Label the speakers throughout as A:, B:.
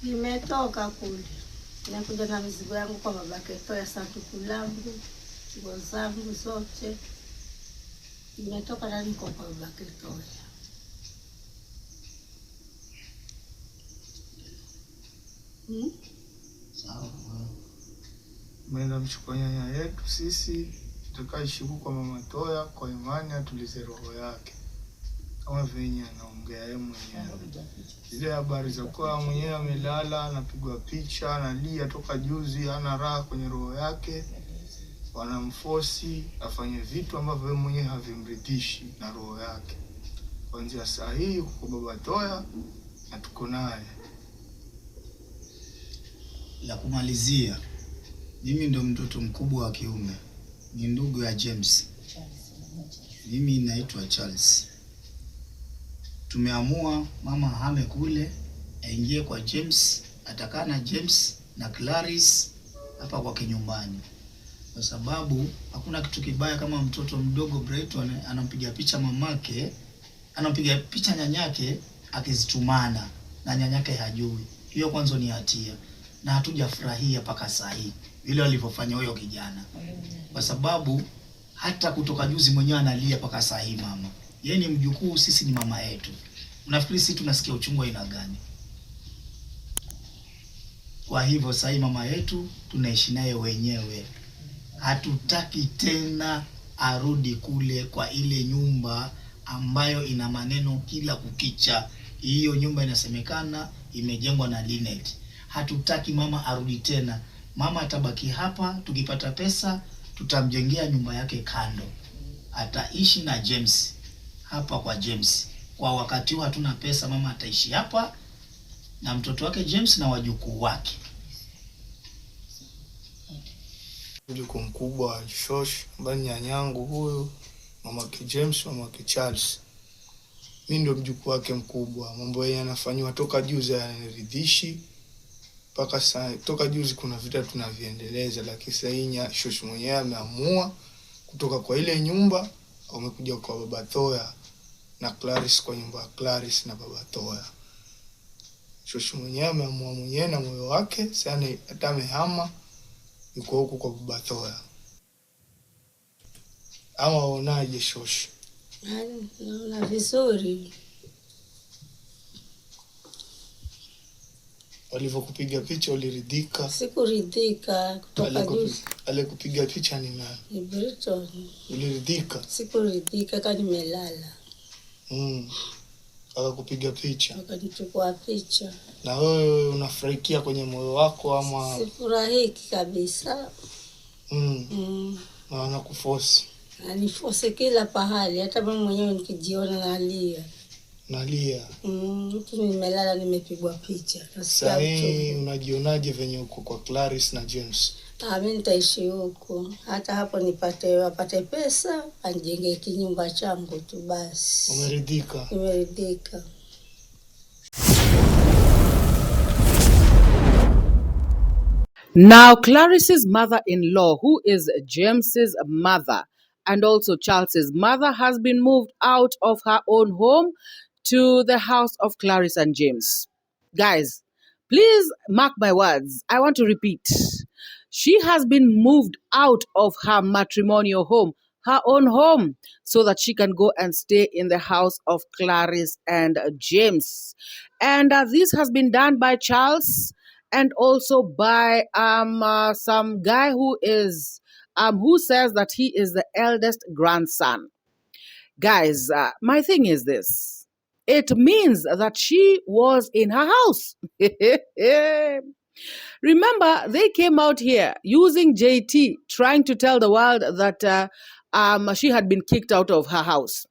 A: Nimetoka kule. Nakuja na mizigo yangu kwa baba 𝐘𝐒, sanduku langu, nguo zangu zote. Nimetoka na niko kwa baba 𝐘𝐿.
B: Sawa. Mwenda mchukua nyanya yetu sisi tukaishi huko kwa mama Toya kwa imani atulize roho yake. Kama venye anaongea yeye mwenyewe. Zile habari za kwa mwenyewe amelala, anapigwa picha, analia toka juzi, ana raha kwenye roho yake. Wanamforce afanye vitu ambavyo yeye mwenyewe havimridhishi na roho yake. Kuanzia saa hii kwa baba Toya na tuko naye.
C: La kumalizia, mimi ndo mtoto mkubwa wa kiume, ni ndugu ya James. Mimi naitwa Charles. Tumeamua mama hame kule, aingie kwa James, atakaa na James na Clarice hapa kwa kinyumbani. Kwa sababu hakuna kitu kibaya kama mtoto mdogo Brighton anampiga picha mamake, anampiga picha nyanyake akizitumana na nyanyake hajui. Hiyo kwanza ni hatia. Na hatujafurahia paka saa hii vile walivyofanya huyo kijana. Kwa sababu hata kutoka juzi mwenyewe analia paka saa hii mama. Yeye ni mjukuu, sisi ni mama yetu. Unafikiri sisi tunasikia uchungu aina gani? Kwa hivyo saa hii mama yetu tunaishi naye wenyewe. Hatutaki tena arudi kule kwa ile nyumba ambayo ina maneno kila kukicha. Hiyo nyumba inasemekana imejengwa na Linet. Hatutaki mama arudi tena. Mama atabaki hapa, tukipata pesa tutamjengea nyumba yake kando. Ataishi na James hapa kwa James. Kwa wakati huu hatuna pesa, mama ataishi hapa na mtoto wake James na wajukuu wake.
B: Mjukuu mkubwa wa Shosh, ambaye nyanyangu huyu, mama James, mama Charles. Mimi ndo mjukuu wake mkubwa. Mambo yeye anafanywa toka juzi yananiridhishi. Paka saa toka juzi kuna vita tunaviendeleza, lakini sasa hii Shosh mwenyewe ameamua kutoka kwa ile nyumba, amekuja kwa baba Toya na Clarice kwa nyumba ya Clarice na baba Toya. Shosh mwenyewe ameamua mwenyewe na moyo wake, sasa hata amehama yuko huko kwa baba Toya. Ama unaje Shosh?
A: Na vizuri.
B: Walivyokupiga picha uliridhika?
A: Sikuridhika kutoka juzi.
B: Alikupiga picha ni nani?
A: Ni Brighton.
B: Uliridhika?
A: Sikuridhika kama nimelala.
B: Akakupiga picha.
A: Akanichukua picha.
B: Na wewe unafurahikia kwenye moyo wako ama?
A: Sifurahiki kabisa.
B: Na wanakuforce.
A: Aniforce kila pahali, hata mimi mwenyewe nikijiona nalia.
B: Nalia.
A: Mtu nimelala nimepigwa picha.
B: Sasa unajionaje venye uko kwa Clarice na James?
A: Mimi nitaishi huko. Hata hapo apate pesa, anijenge kinyumba changu tu basi.
B: Umeridhika?
A: Nimeridhika.
D: Now, Clarice's mother-in-law, who is James's mother and also Charles's mother, has been moved out of her own home to the house of Clarice and James. Guys, please mark my words. I want to repeat. She has been moved out of her matrimonial home, her own home, so that she can go and stay in the house of Clarice and James. And this has been done by Charles and also by some guy who is who says that he is the eldest grandson. Guys, my thing is this. It means that she was in her house. Remember, they came out here using JT, trying to tell the world that she had been kicked out of her house.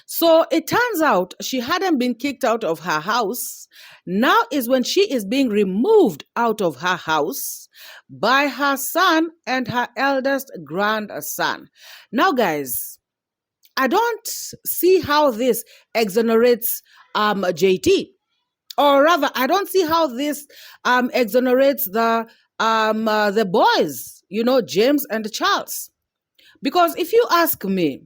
D: So it turns out she hadn't been kicked out of her house. Now is when she is being removed out of her house by her son and her eldest grandson. Now, guys, I don't see how this exonerates JT. Or rather, I don't see how this exonerates the boys, you know, James and Charles. Because if you ask me,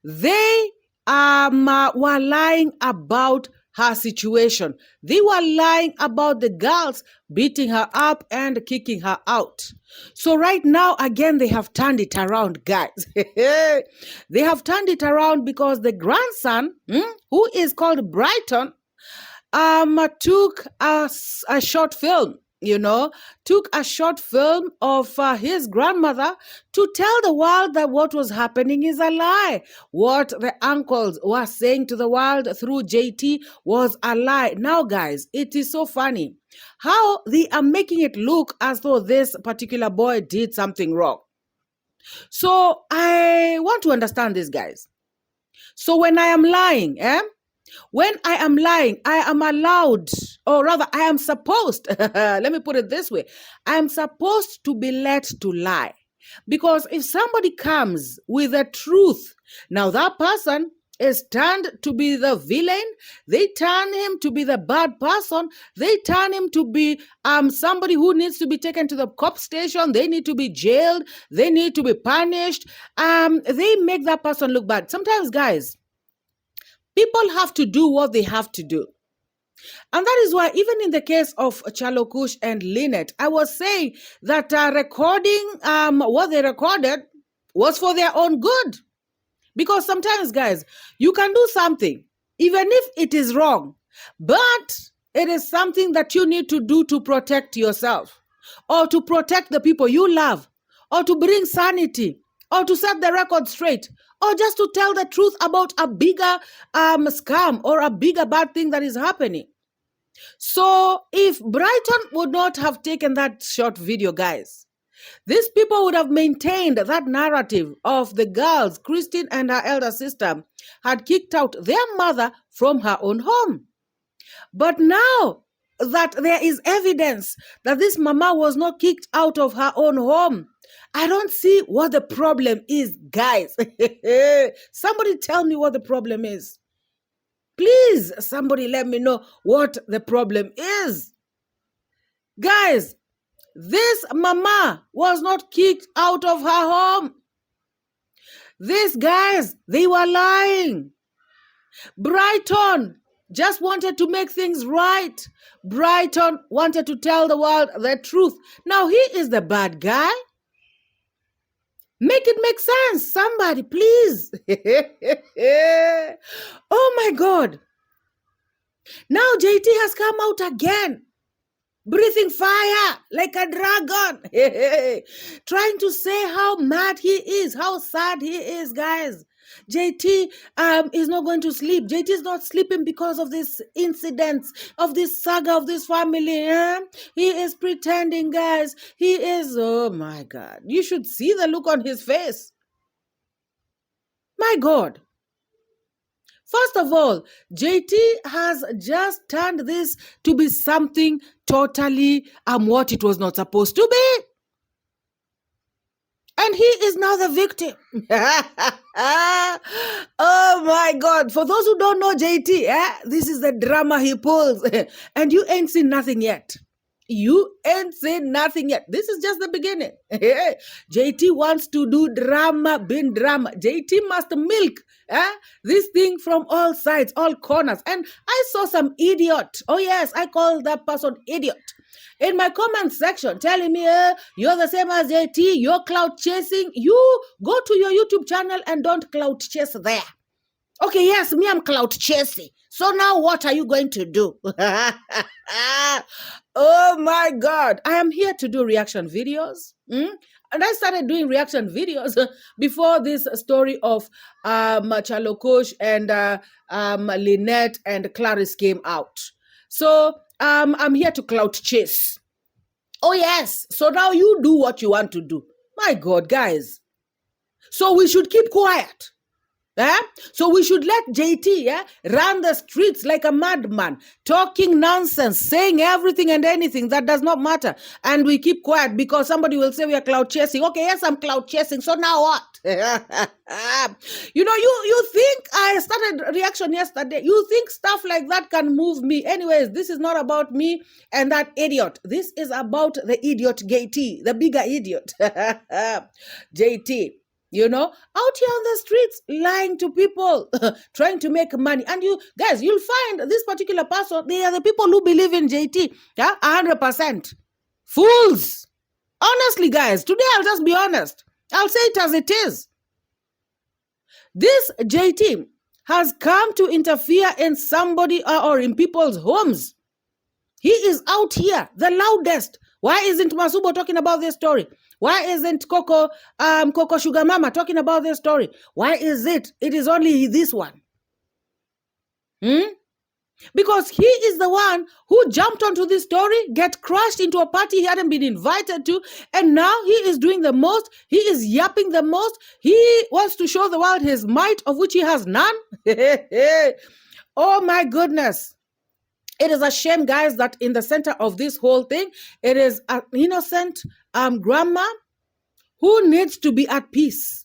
D: they were lying about her situation. They were lying about the girls beating her up and kicking her out. So right now, again, they have turned it around, guys. They have turned it around because the grandson, who is called Brighton, took a short film, took a short film of his grandmother to tell the world that what was happening is a lie. What the uncles were saying to the world through JT was a lie. Now, guys, it is so funny how they are making it look as though this particular boy did something wrong. So I want to understand this, guys. So when I am lying, when I am lying, I am allowed, or rather, I am supposed, let me put it this way, I am supposed to be let to lie. Because if somebody comes with the truth, now that person is turned to be the villain, they turn him to be the bad person, they turn him to be somebody who needs to be taken to the cop station, they need to be jailed, they need to be punished, they make that person look bad. Sometimes, guys, people have to do what they have to do. And that is why, even in the case of �𝐿𝐿 and Lynette, I was saying that recording what they recorded was for their own good. Because sometimes, guys, you can do something, even if it is wrong, but it is something that you need to do to protect yourself, or to protect the people you love, or to bring sanity, or to set the record straight, or just to tell the truth about a bigger scam or a bigger bad thing that is happening. So if Brighton would not have taken that short video, guys, these people would have maintained that narrative of the girls, Christine and her elder sister, had kicked out their mother from her own home. But now that there is evidence that this mama was not kicked out of her own home, I don't see what the problem is, guys. Somebody tell me what the problem is. Please, somebody let me know what the problem is. Guys, this mama was not kicked out of her home. These guys, they were lying. Brighton just wanted to make things right. Brighton wanted to tell the world the truth. Now he is the bad guy. Make it make sense, somebody, please. Oh my God. Now JT has come out again, breathing fire like a dragon, trying to say how mad he is, how sad he is, guys. JT is not going to sleep. JT is not sleeping because of this incident, of this saga, of this family. He is pretending, guys. He is, oh my God. You should see the look on his face. My God. First of all, JT has just turned this to be something totally what it was not supposed to be. And he is now the victim. Oh my God. For those who don't know JT, this is the drama he pulls. And you ain't seen nothing yet. You ain't seen nothing yet. This is just the beginning. JT wants to do drama, bin drama. JT must milk this thing from all sides, all corners. And I saw some idiot. Oh yes, I call that person idiot. In my comment section, telling me, you're the same as JT, you're clout chasing. You go to your YouTube channel and don't clout chase there. Okay, yes, me, I'm clout chasing. So now what are you going to do? Oh my God. I am here to do reaction videos. And I started doing reaction videos before this story of 𝐿𝐿 and Lynette and Clarice came out. So I'm here to clout chase. Oh yes. So now you do what you want to do. My God, guys. So we should keep quiet. So we should let JT run the streets like a madman, talking nonsense, saying everything and anything that does not matter. And we keep quiet because somebody will say we are cloud chasing. Okay, yes, I'm cloud chasing. So now what? You think I started reaction yesterday. You think stuff like that can move me. Anyways, this is not about me and that idiot. This is about the idiot JT, the bigger idiot. JT. out here on the streets, lying to people, trying to make money. And you guys, you'll find this particular person, they are the people who believe in JT, 100%. Fools. Honestly, guys, today I'll just be honest. I'll say it as it is. This JT has come to interfere in somebody or in people's homes. He is out here, the loudest. Why isn't Masubo talking about this story? Why isn't Coco Sugar Mama talking about this story? Why is it is only this one? Because he is the one who jumped onto this story, get crushed into a party he hadn't been invited to, and now he is doing the most. He is yapping the most. He wants to show the world his might, of which he has none. Oh my goodness. It is a shame, guys, that in the center of this whole thing, it is an innocent grandma who needs to be at peace.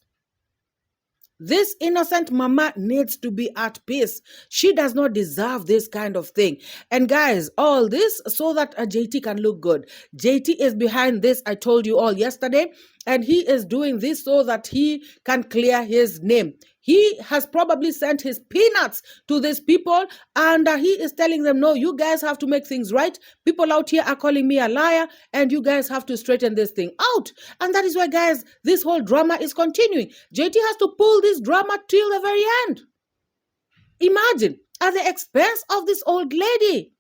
D: This innocent mama needs to be at peace. She does not deserve this kind of thing. And guys, all this so that a JT can look good. JT is behind this, I told you all yesterday, and he is doing this so that he can clear his name. He has probably sent his peanuts to these people, and he is telling them, no, you guys have to make things right. People out here are calling me a liar, and you guys have to straighten this thing out. And that is why, guys, this whole drama is continuing. JT has to pull this drama till the very end. Imagine, at the expense of this old lady.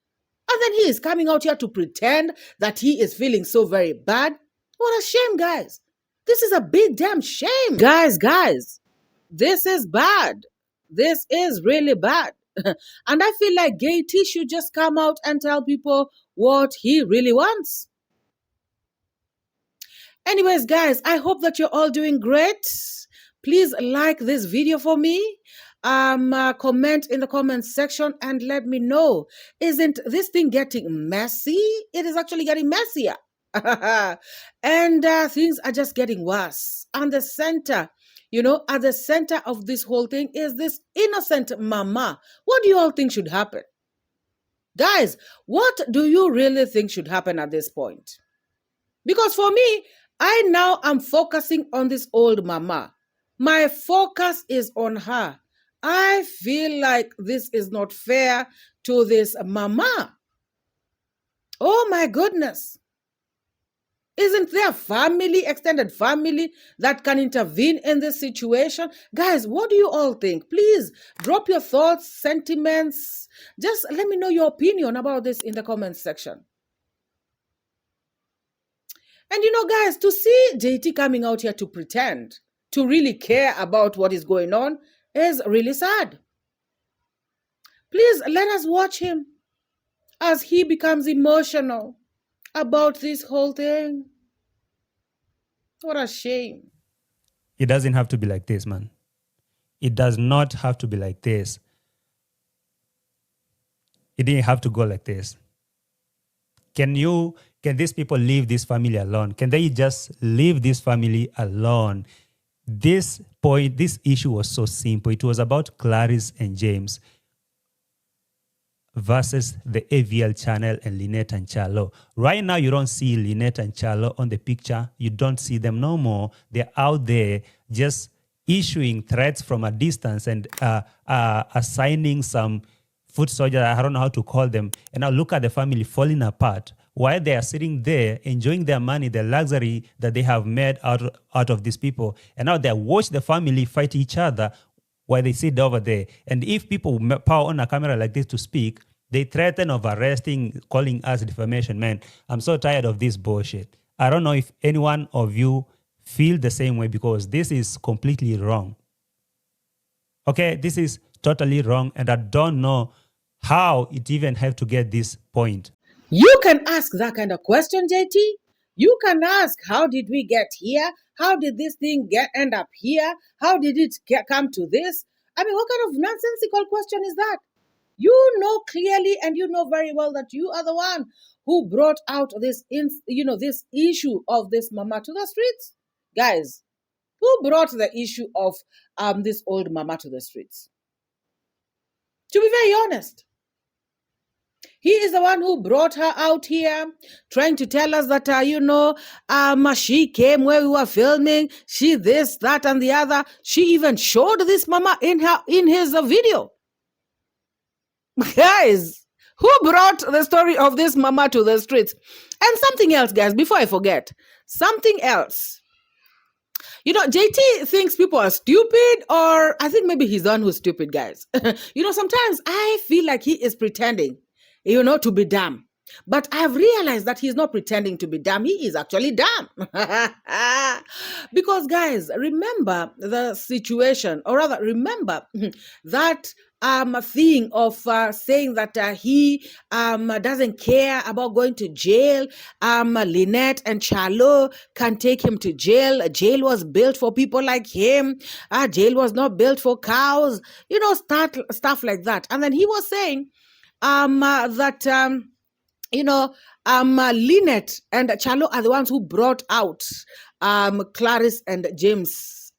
D: And then he is coming out here to pretend that he is feeling so very bad. What a shame, guys. This is a big damn shame. Guys. This is bad. This is really bad. And I feel like JT should just come out and tell people what he really wants. Anyways, guys, I hope that you're all doing great. Please like this video for me. Comment in the comment section and let me know. Isn't this thing getting messy? It is actually getting messier. And things are just getting worse. And the center, at the center of this whole thing is this innocent mama. What do you all think should happen? Guys, what do you really think should happen at this point? Because for me, I now am focusing on this old mama. My focus is on her. I feel like this is not fair to this mama. Oh my goodness. Isn't there family, extended family that can intervene in this situation? Guys, what do you all think? Please drop your thoughts, sentiments. Just let me know your opinion about this in the comments section. And guys, to see JT coming out here to pretend to really care about what is going on is really sad. Please let us watch him as he becomes emotional about this whole thing. What a shame.
E: It doesn't have to be like this, man. It does not have to be like this. It didn't have to go like this. Can these people leave this family alone? Can they just leave this family alone? This issue was so simple. It was about Clarice and James versus the AVL channel and Lynette and Charlo. Right now, you don't see Lynette and Charlo on the picture. You don't see them no more. They're out there just issuing threats from a distance and assigning some foot soldiers, I don't know how to call them. And now look at the family falling apart while they are sitting there enjoying their money, the luxury that they have made out of these people. And now they watch the family fight each other while they sit over there. And if people power on a camera like this to speak, they threaten of arresting, calling us defamation. Man, I'm so tired of this bullshit. I don't know if any one of you feel the same way, because this is completely wrong. Okay, this is totally wrong, and I don't know how it even have to get this point.
D: You can ask that kind of question, JT. You can ask, how did we get here? How did this thing end up here? How did it come to this? I mean, what kind of nonsensical question is that? You know clearly, and you know very well that you are the one who brought out this, this issue of this mama to the streets. Guys, who brought the issue of this old mama to the streets? To be very honest, He is the one who brought her out here, trying to tell us that, she came where we were filming. She this, that, and the other. She even showed this mama in his video. Guys, who brought the story of this mama to the streets? And something else, guys, before I forget, something else. JT thinks people are stupid, or I think maybe he's the one who's stupid, guys. Sometimes I feel like he is pretending, to be dumb. But I've realized that he's not pretending to be dumb. He is actually dumb. Because, guys, remember the situation, or rather, remember that thing of saying that he doesn't care about going to jail. Lynette and Charlo can take him to jail. A jail was built for people like him. Jail was not built for cows. Stuff like that. And then he was saying that Lynette and Charlo are the ones who brought out Clarice and James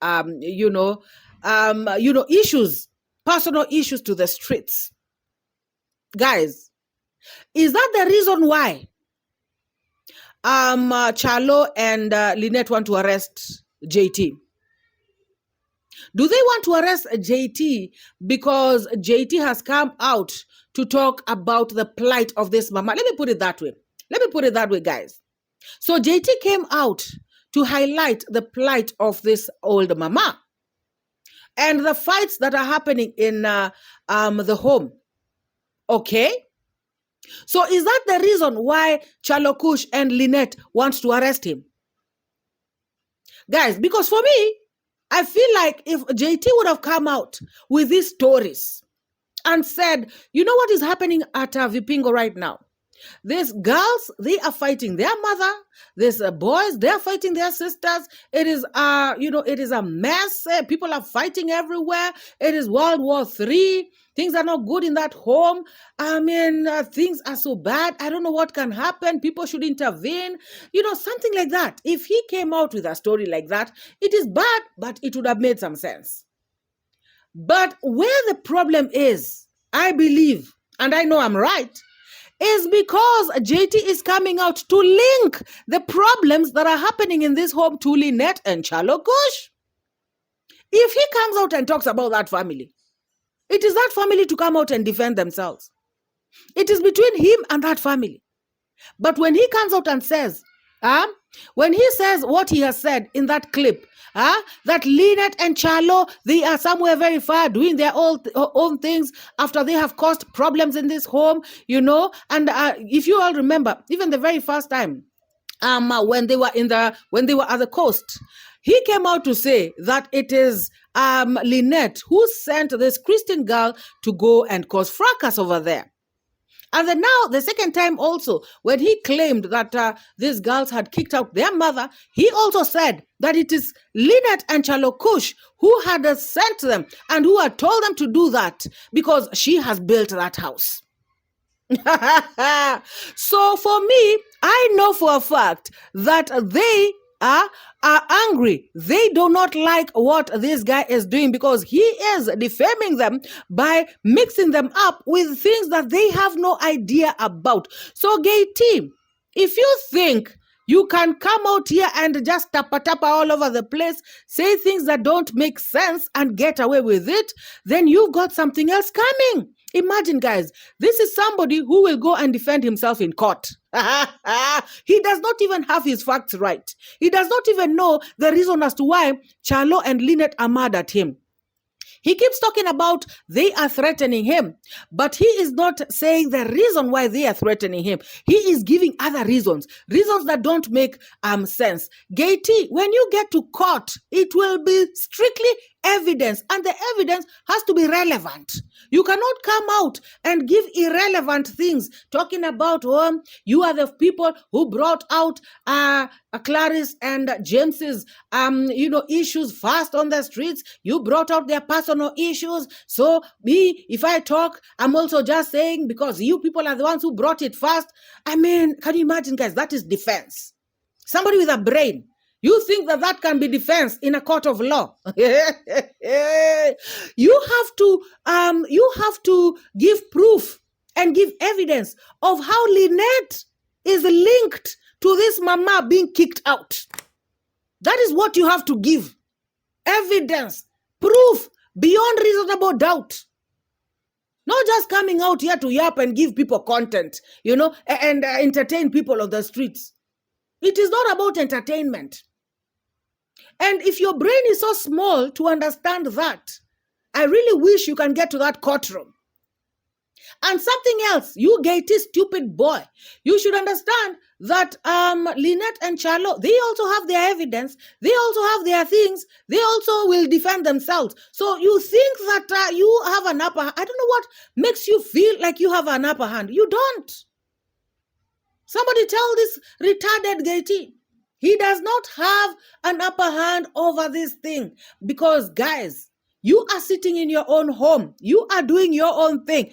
D: issues, personal issues to the streets. Guys, is that the reason why Charlo and Lynette want to arrest JT? Do they want to arrest JT because JT has come out to talk about the plight of this mama? Let me put it that way. Guys. So JT came out to highlight the plight of this old mama and the fights that are happening in the home. Okay? So is that the reason why Charlo Kush and Lynette want to arrest him? Guys, because for me, I feel like if JT would have come out with these stories and said, you know what is happening at Vipingo right now? These girls, they are fighting their mother. These boys, they are fighting their sisters. It is, it is a mess. People are fighting everywhere. It is World War III. Things are not good in that home. Things are so bad. I don't know what can happen. People should intervene. Something like that. If he came out with a story like that, it is bad, but it would have made some sense. But where the problem is, I believe, and I know I'm right, is because JT is coming out to link the problems that are happening in this home to Lynette and Charlo Kush. If he comes out and talks about that family, it is that family to come out and defend themselves. It is between him and that family. But when he comes out and says, when he says what he has said in that clip, that Lynette and Charlo, they are somewhere very far doing their own things after they have caused problems in this home, and if you all remember, even the very first time, when they were at the coast, he came out to say that it is Lynette who sent this Christian girl to go and cause fracas over there. And then now, the second time also, when he claimed that these girls had kicked out their mother, he also said that it is Lynette and Charlo Kush who had sent them and who had told them to do that because she has built that house. So for me, I know for a fact that they are angry. They do not like what this guy is doing because he is defaming them by mixing them up with things that they have no idea about. So gay team, if you think you can come out here and just tapa all over the place, say things that don't make sense and get away with it, then you've got something else coming. Imagine, guys, this is somebody who will go and defend himself in court. He does not even have his facts right. He does not even know the reason as to why Charlo and Lynette are mad at him. He keeps talking about they are threatening him, but he is not saying the reason why they are threatening him. He is giving other reasons that don't make sense. Gay T, when you get to court, it will be strictly evidence, and the evidence has to be relevant. You cannot come out and give irrelevant things, talking about, you are the people who brought out Clarice and James's, issues fast on the streets. You brought out their personal issues. So me, if I talk, I'm also just saying because you people are the ones who brought it fast. Can you imagine, guys? That is defense. Somebody with a brain. You think that can be defense in a court of law? You have to give proof and give evidence of how Lynette is linked to this mama being kicked out. That is what you have to give. Evidence, proof, beyond reasonable doubt. Not just coming out here to yap and give people content, and entertain people on the streets. It is not about entertainment. And if your brain is so small to understand that, I really wish you can get to that courtroom. And something else, you gatey stupid boy, you should understand that Lynette and Charlo, they also have their evidence, they also have their things, they also will defend themselves. So you think that you have an upper hand. I don't know what makes you feel like you have an upper hand. You don't. Somebody tell this retarded gatey, he does not have an upper hand over this thing. Because guys, you are sitting in your own home. You are doing your own thing.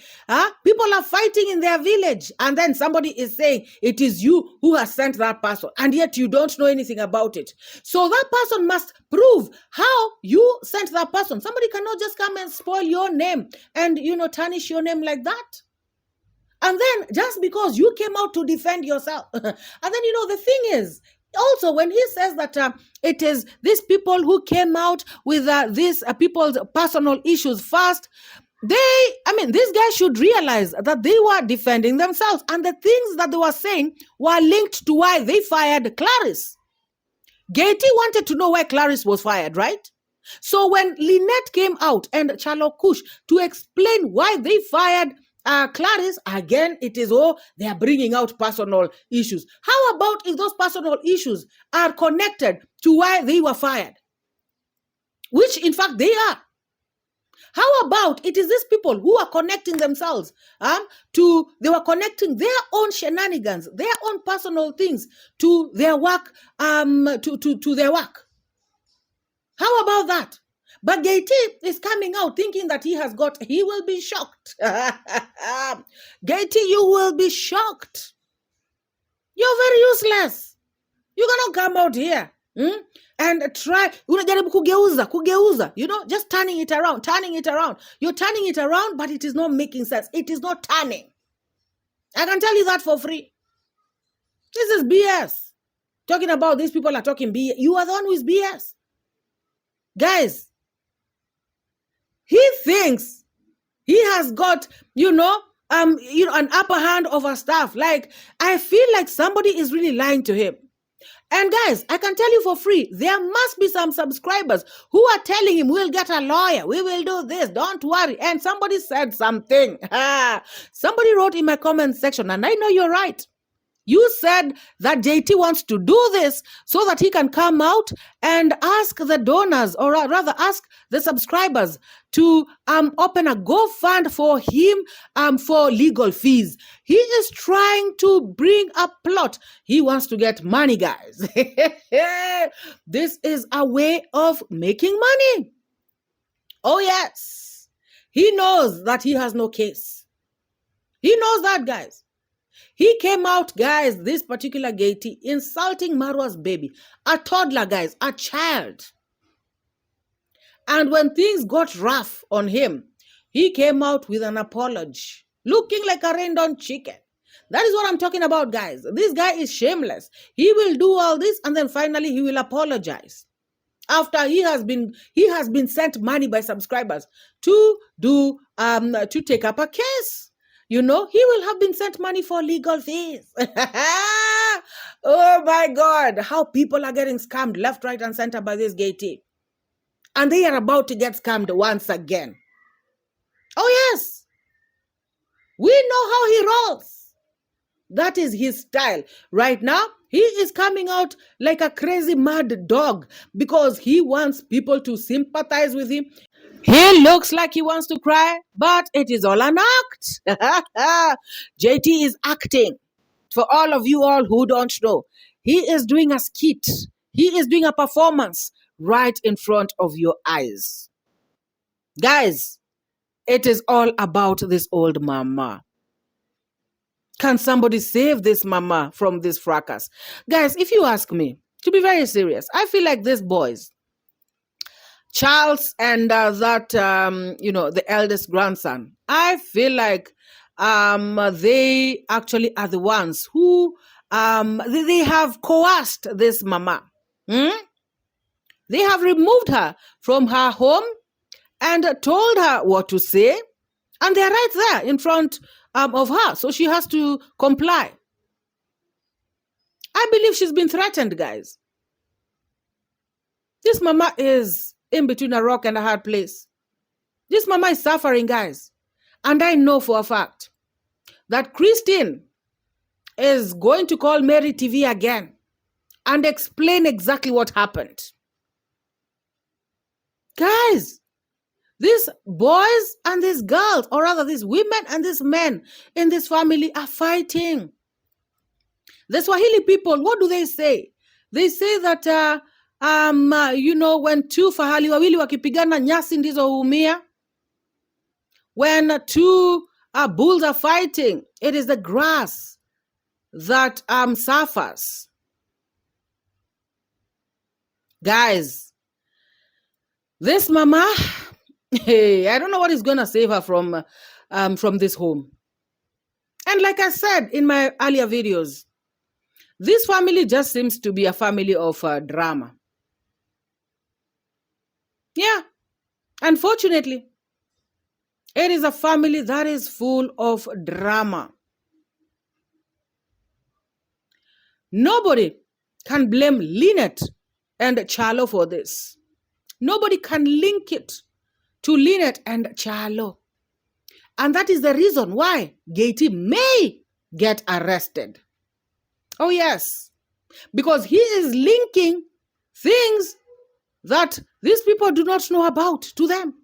D: People are fighting in their village. And then somebody is saying it is you who has sent that person. And yet you don't know anything about it. So that person must prove how you sent that person. Somebody cannot just come and spoil your name and, tarnish your name like that. And then just because you came out to defend yourself. And then, the thing is, also, when he says that it is these people who came out with these people's personal issues first, these guys should realize that they were defending themselves. And the things that they were saying were linked to why they fired Clarice. gatey wanted to know why Clarice was fired, right? So when Lynette came out and Charlo Kush to explain why they fired Clarice, again, it is, they are bringing out personal issues. How about if those personal issues are connected to why they were fired? Which, in fact, they are. How about it is these people who are connecting themselves they were connecting their own shenanigans, their own personal things to their work, to their work. How about that? But gatey is coming out thinking that he will be shocked. gatey, you will be shocked. You're very useless. You cannot come out here and try, unajaribu kugeuza, just turning it around. You're turning it around, but it is not making sense. It is not turning. I can tell you that for free. This is BS. Talking about these people are talking BS. You are the one who is BS. Guys, he thinks he has got, an upper hand over stuff. Like, I feel like somebody is really lying to him. And guys, I can tell you for free, there must be some subscribers who are telling him, we'll get a lawyer, we will do this, don't worry. And somebody said something. Somebody wrote in my comment section, and I know you're right. You said that JT wants to do this so that he can come out and ask the donors, or rather ask the subscribers to open a GoFund for him for legal fees. He is trying to bring a plot. He wants to get money, guys. This is a way of making money. Oh, yes. He knows that he has no case. He knows that, guys. He came out, guys, this particular gatey, insulting MORAA's baby. A toddler, guys, a child. And when things got rough on him, he came out with an apology, looking like a rained-on chicken. That is what I'm talking about, guys. This guy is shameless. He will do all this, and then finally he will apologize. After he has been sent money by subscribers to take up a case. He will have been sent money for legal fees. Oh my God, how people are getting scammed left, right, and center by this gatey. And they are about to get scammed once again. Oh yes, we know how he rolls. That is his style. Right now, he is coming out like a crazy mad dog because he wants people to sympathize with him. He looks like he wants to cry, but it is all an act. JT is acting. For all of you all who don't know, he is doing a skit. He is doing a performance right in front of your eyes. Guys, it is all about this old mama. Can somebody save this mama from this fracas? Guys, if you ask me, to be very serious, I feel like these boys, Charles and the eldest grandson, I feel like they actually are the ones who they have coerced this mama. They have removed her from her home and told her what to say, and they're right there in front of her, so she has to comply. I believe she's been threatened, guys. This mama is in between a rock and a hard place. This mama is suffering, guys. And I know for a fact that Christine is going to call Mary TV again and explain exactly what happened. Guys, these boys and these girls, or rather these women and these men in this family are fighting. The Swahili people, what do they say? They say that, when two fahali wawili wakipigana nyasi ndizo huumia. When two bulls are fighting, it is the grass that suffers. Guys, this mama, hey, I don't know what is going to save her from this home. And like I said in my earlier videos, this family just seems to be a family of drama. Yeah, unfortunately, it is a family that is full of drama. Nobody can blame Lynette and Charlo for this. Nobody can link it to Lynette and Charlo. And that is the reason why 𝐷 may get arrested. Oh yes, because he is linking things that these people do not know about to them.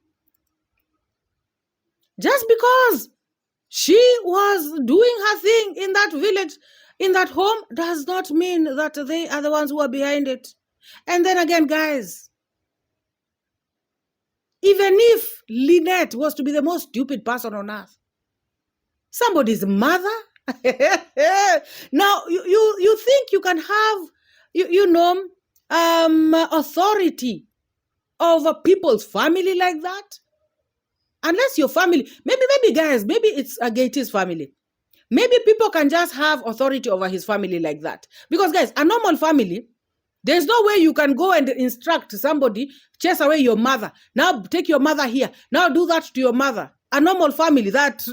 D: Just because she was doing her thing in that village, in that home, does not mean that they are the ones who are behind it. And then again, guys, even if Lynette was to be the most stupid person on earth, somebody's mother, now you think you can have, authority over people's family like that? Unless your family, maybe guys, maybe it's 𝐷's family. Maybe people can just have authority over his family like that. Because guys, a normal family, there's no way you can go and instruct somebody, chase away your mother. Now take your mother here. Now do that to your mother. A normal family that,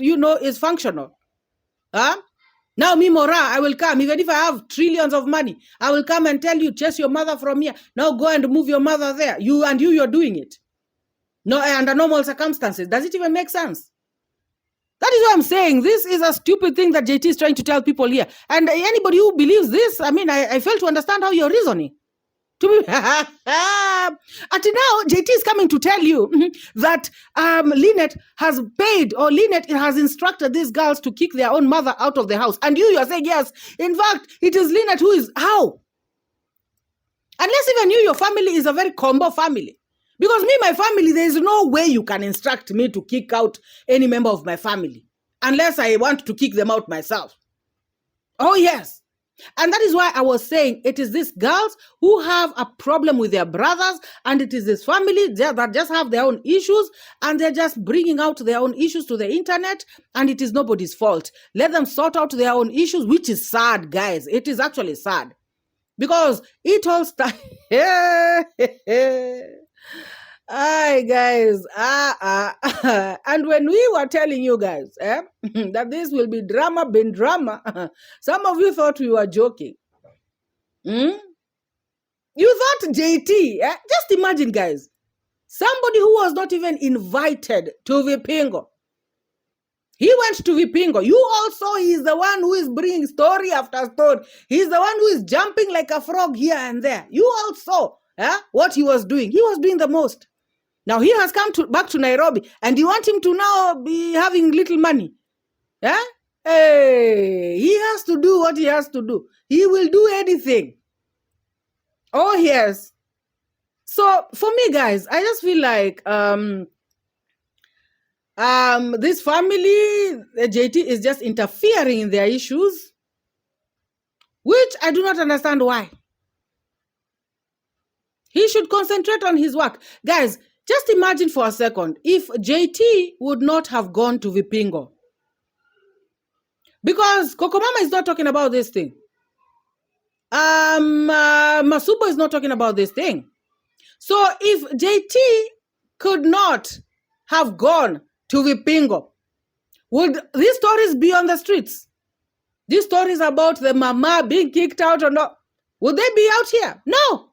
D: is functional. Now me, MORAA, I will come. Even if I have trillions of money, I will come and tell you, chase your mother from here. Now go and move your mother there. You're doing it. No, under normal circumstances. Does it even make sense? That is what I'm saying. This is a stupid thing that JT is trying to tell people here. And anybody who believes this, I fail to understand how you're reasoning. Until now, JT is coming to tell you that Lynette has paid, or Lynette has instructed these girls to kick their own mother out of the house. And you are saying, yes, in fact, it is Lynette who is, how? Unless even your family is a very combo family. Because me, my family, there is no way you can instruct me to kick out any member of my family. Unless I want to kick them out myself. Oh, yes. And that is why I was saying it is these girls who have a problem with their brothers, and it is this family that just have their own issues, and they're just bringing out their own issues to the internet, and it is nobody's fault. Let them sort out their own issues, which is sad, guys. It is actually sad. Because it all started... Hi guys, and when we were telling you guys that this will be drama, some of you thought we were joking. You thought JT, just imagine guys, somebody who was not even invited to Vipingo. He went to Vipingo. You also, he's the one who is bringing story after story. He's the one who is jumping like a frog here and there. You also, what he was doing. He was doing the most. Now he has come back to Nairobi, and you want him to now be having little money. Hey, he has to do what he has to do. He will do anything. Oh, yes. So for me, guys, I just feel like this family, JT is just interfering in their issues, which I do not understand why. He should concentrate on his work. Guys, just imagine for a second, if JT would not have gone to Vipingo, Because Coco Mama is not talking about this thing. Masubo is not talking about this thing. So if JT could not have gone to Vipingo, would these stories be on the streets? These stories about the mama being kicked out or not, would they be out here? No.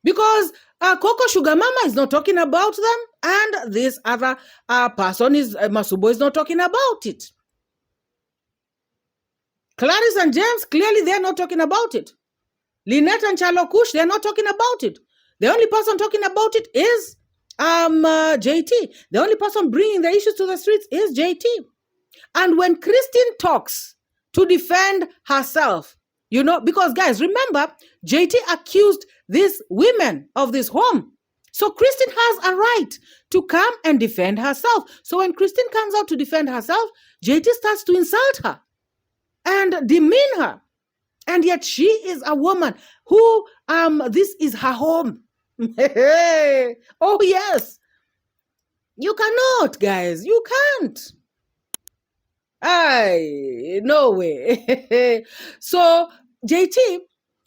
D: Because Coco Sugar Mama is not talking about them, and this other person is Masubo is not talking about it. Clarice and James, clearly they're not talking about it. Lynette and Charlo Kush, they're not talking about it. The only person talking about it is JT. The only person bringing the issues to the streets is JT. And when Christine talks to defend herself, you know, because guys, remember, JT accused these women of this home. So Christine has a right to come and defend herself. So when Christine comes out to defend herself, JT starts to insult her and demean her. And yet she is a woman who, this is her home. Oh, yes. You cannot, guys. You can't. No way. So JT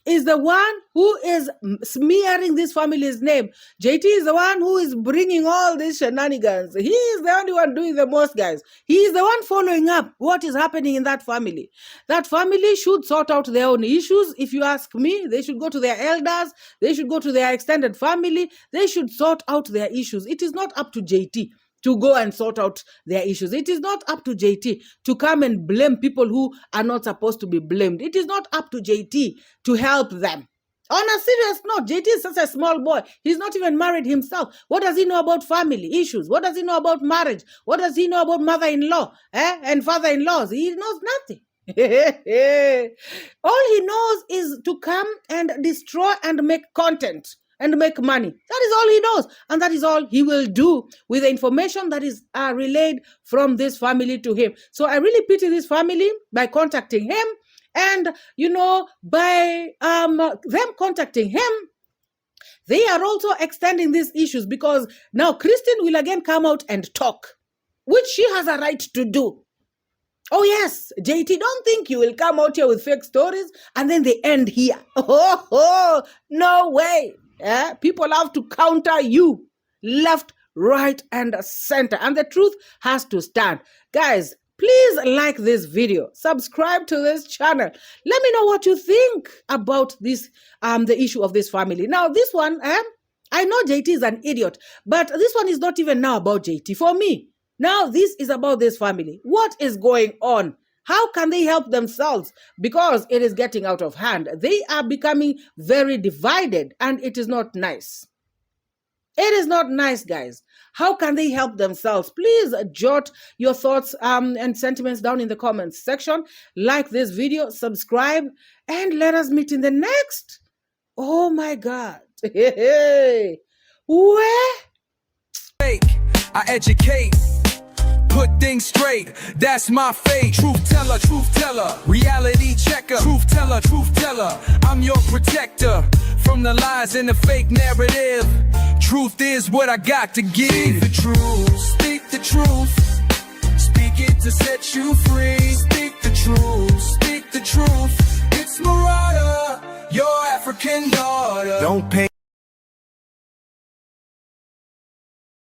D: is the one who is smearing this family's name. JT is the one who is bringing all these shenanigans. He is the only one doing the most, guys. He is the one following up what is happening in that family. That family should sort out their own issues. If you ask me, they should go to their elders. They should go to their extended family. They should sort out their issues. It is not up to JT to go and sort out their issues. It is not up to JT to come and blame people who are not supposed to be blamed. It is not up to JT to help them. On a serious note, JT is such a small boy. He's not even married himself. What does he know about family issues? What does he know about marriage? What does he know about mother-in-law and father-in-laws? He knows nothing. All he knows is to come and destroy and make content and make money. That is all he knows. And that is all he will do with the information that is relayed from this family to him. So I really pity this family by contacting him. And, you know, by them contacting him, they are also extending these issues because now Christine will again come out and talk, which she has a right to do. Oh, yes, JT, don't think you will come out here with fake stories and then they end here. Oh, no way. People have to counter you left, right, and center. And the truth has to stand. Guys, please like this video. Subscribe to this channel. Let me know what you think about this, the issue of this family. Now, this one, I know JT is an idiot, but this one is not even now about JT. For me, now this is about this family. What is going on? How can they help themselves? Because it is getting out of hand. They are becoming very divided and it is not nice. It is not nice, guys. How can they help themselves? Please jot your thoughts and sentiments down in the comments section. Like this video, subscribe, and let us meet in the next. Oh my God. Where?
F: I educate. Put things straight, that's my fate. Truth teller, reality checker. Truth teller, I'm your protector from the lies and the fake narrative. Truth is what I got to give. Speak the truth, speak the truth. Speak it to set you free. Speak the truth, speak the truth. It's MORAA, your African daughter. Don't pay